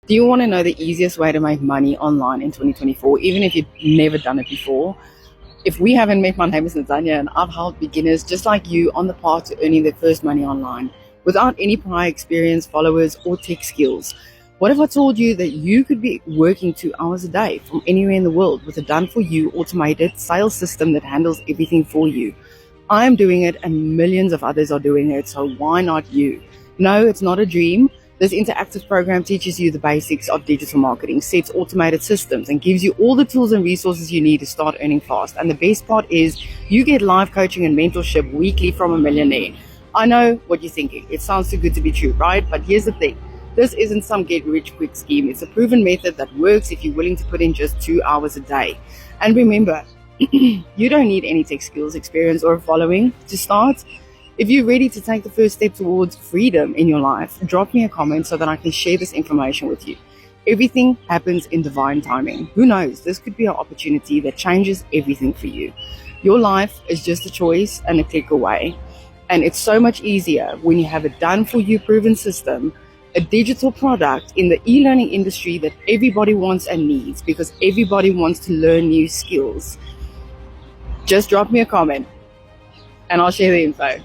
Do you want to know the easiest way to make money online in 2024, even if you've never done it before? If we haven't met, my name is Natanya, and I've helped beginners just like you on the path to earning their first money online without any prior experience, followers, or tech skills. What if I told you that you could be working 2 hours a day from anywhere in the world with a done for you automated sales system that handles everything for you? I am doing it and millions of others are doing it, so why not you? No, it's not a dream. This interactive program teaches you the basics of digital marketing, sets automated systems, and gives you all the tools and resources you need to start earning fast. And the best part is you get live coaching and mentorship weekly from a millionaire. I know what you're thinking. It sounds too good to be true, right? But here's the thing. This isn't some get-rich-quick scheme. It's a proven method that works if you're willing to put in just 2 hours a day. And remember, you don't need any tech skills, experience, or following to start. If you're ready to take the first step towards freedom in your life, drop me a comment so that I can share this information with you. Everything happens in divine timing. Who knows? This could be an opportunity that changes everything for you. Your life is just a choice and a click away. And it's so much easier when you have a done-for-you proven system, a digital product in the e-learning industry that everybody wants and needs because everybody wants to learn new skills. Just drop me a comment and I'll share the info.